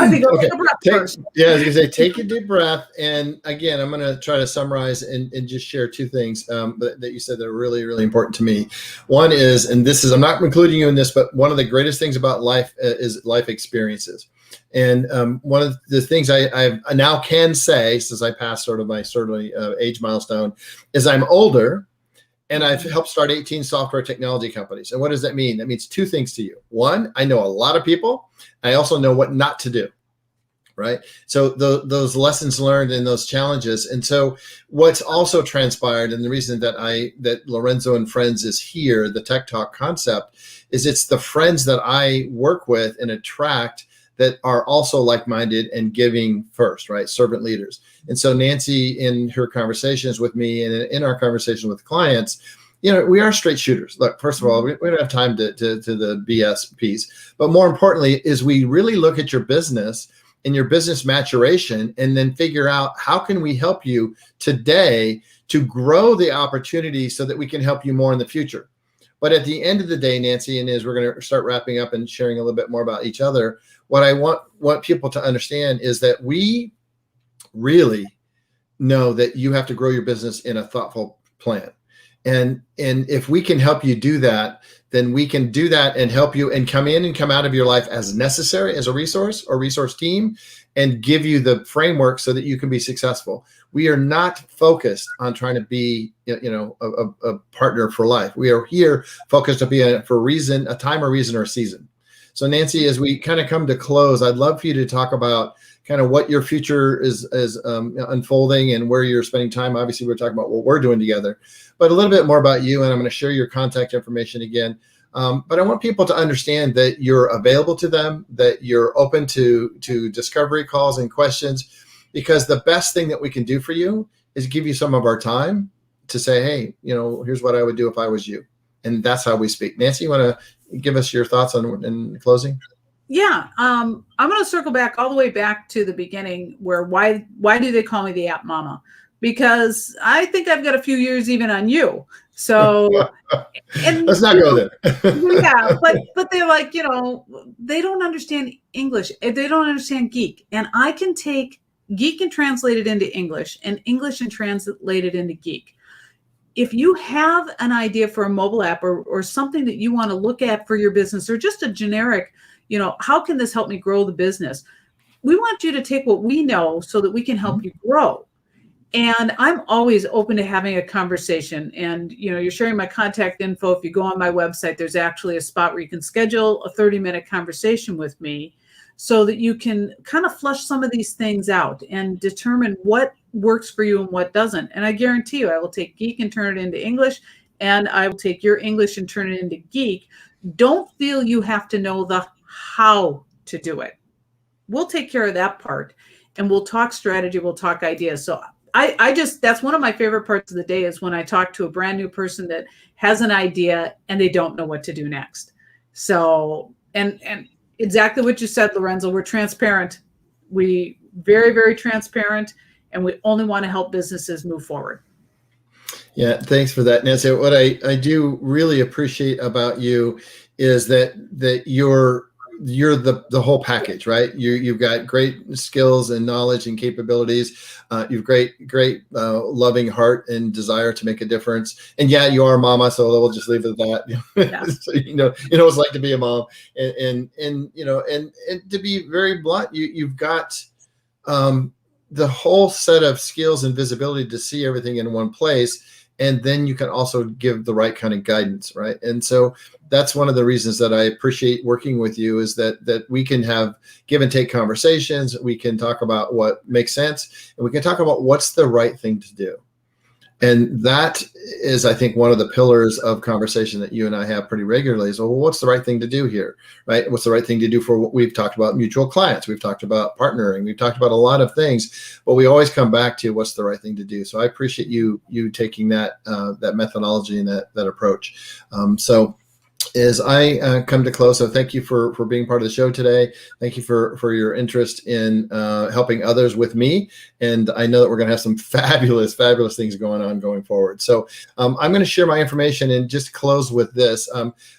think okay. first. Yeah, I was gonna say, take a deep breath. And again, I'm gonna try to summarize and just share two things that you said that are really, really important to me. One is, and this is, I'm not including you in this, but one of the greatest things about life is life experiences. And one of the things I now can say, since I passed sort of my age milestone, is I'm older. And I've helped start 18 software technology companies. And what does that mean? That means two things to you. One, I know a lot of people. I also know what not to do, right? So those lessons learned and those challenges. And so what's also transpired, and the reason that Lorenzo and Friends is here, the Tech Talk concept, is it's the friends that I work with and attract that are also like-minded and giving first, right? Servant leaders. And so Nancy, in her conversations with me and in our conversations with clients, you know, we are straight shooters. Look, first of all, we don't have time to the BS piece, but more importantly is we really look at your business and your business maturation and then figure out how can we help you today to grow the opportunity so that we can help you more in the future. But at the end of the day, Nancy, and as we're going to start wrapping up and sharing a little bit more about each other, what I want people to understand is that we really know that you have to grow your business in a thoughtful plan. And if we can help you do that, then we can do that and help you and come in and come out of your life as necessary as a resource or resource team and give you the framework so that you can be successful. We are not focused on trying to be, you know, a partner for life. We are here focused to be for a reason, a time, a reason, or a season. So Nancy, as we kind of come to close, I'd love for you to talk about kind of what your future is unfolding and where you're spending time. Obviously, we're talking about what we're doing together, but a little bit more about you. And I'm going to share your contact information again. But I want people to understand that you're available to them, that you're open to discovery calls and questions, because the best thing that we can do for you is give you some of our time to say, hey, you know, here's what I would do if I was you. And that's how we speak. Nancy, you want to give us your thoughts on in closing? Yeah. I'm going to circle back all the way back to the beginning where why do they call me the app mama? because I think I've got a few years even on you. So, and let's not go there. yeah, but they're like, they don't understand English. They don't understand geek. And I can take geek and translate it into English, and English and translate it into geek. If you have an idea for a mobile app or something that you want to look at for your business, or just a generic, how can this help me grow the business? We want you to take what we know so that we can help you grow. And I'm always open to having a conversation. And, you're sharing my contact info. If you go on my website, there's actually a spot where you can schedule a 30-minute conversation with me so that you can kind of flush some of these things out and determine what works for you and what doesn't. And I guarantee you, I will take geek and turn it into English, and I will take your English and turn it into geek. Don't feel you have to know the how to do it. We'll take care of that part, and we'll talk strategy. We'll talk ideas. So that's one of my favorite parts of the day, is when I talk to a brand new person that has an idea and they don't know what to do next. So, and exactly what you said, Lorenzo, we're transparent. We very, very transparent, and we only want to help businesses move forward. Yeah, thanks for that, Nancy. What I do really appreciate about you is that you're the whole package, right? You've got great skills and knowledge and capabilities. You've great loving heart and desire to make a difference. And yeah, you are a mama, so we'll just leave it at that. Yeah. So, you know what it's like to be a mom, and to be very blunt, you've got the whole set of skills and visibility to see everything in one place. And then you can also give the right kind of guidance, right? And so that's one of the reasons that I appreciate working with you, is that we can have give and take conversations. We can talk about what makes sense, and we can talk about what's the right thing to do. And that is, I think, one of the pillars of conversation that you and I have pretty regularly is, well, what's the right thing to do here, right? What's the right thing to do for what we've talked about mutual clients? We've talked about partnering. We've talked about a lot of things, but we always come back to what's the right thing to do. So I appreciate you taking that methodology and that approach. So as I come to close, so thank you for being part of the show today. Thank you for your interest in helping others with me. And I know that we're going to have some fabulous things going forward. So I'm going to share my information and just close with this.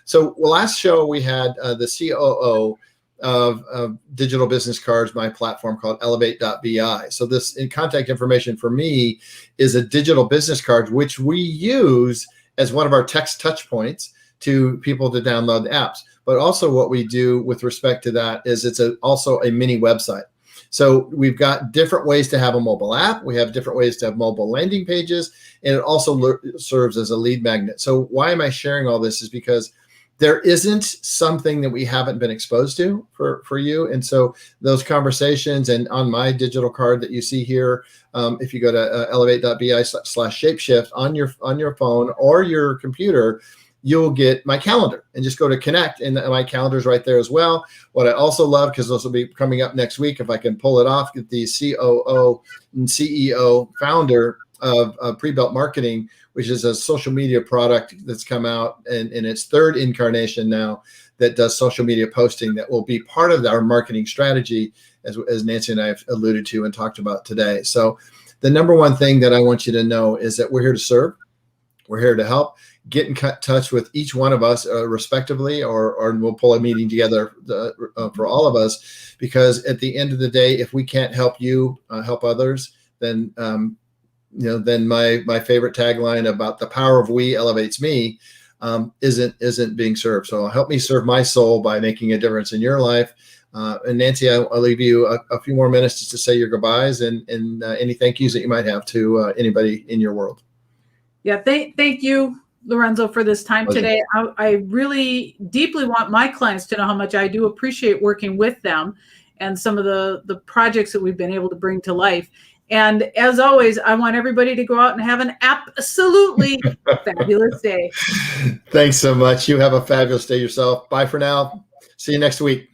So last show we had the COO of Digital Business Cards, my platform called elevate.bi. So this contact information for me is a digital business card, which we use as one of our text touch points to people to download the apps. But also what we do with respect to that is it's also a mini website. So we've got different ways to have a mobile app. We have different ways to have mobile landing pages, and it also serves as a lead magnet. So why am I sharing all this is because there isn't something that we haven't been exposed to for you. And so those conversations, and on my digital card that you see here, if you go to elevate.bi/shapeshift on your phone or your computer, you'll get my calendar, and just go to connect, and my calendar is right there as well. What I also love, because this will be coming up next week, if I can pull it off, get the COO and CEO founder of Pre-Built Marketing, which is a social media product that's come out in its third incarnation now, that does social media posting, that will be part of our marketing strategy, as Nancy and I have alluded to and talked about today. So the number one thing that I want you to know is that we're here to serve. We're here to help. Get in touch with each one of us respectively, or we'll pull a meeting together for all of us, because at the end of the day, if we can't help you help others, then then my favorite tagline about the power of we elevates me isn't being served. So help me serve my soul by making a difference in your life. And Nancy, I'll leave you a few more minutes just to say your goodbyes and any thank yous that you might have to anybody in your world. Yeah, thank you, Lorenzo, for this time today. I really deeply want my clients to know how much I do appreciate working with them and some of the projects that we've been able to bring to life. And as always, I want everybody to go out and have an absolutely fabulous day. Thanks so much. You have a fabulous day yourself. Bye for now. See you next week.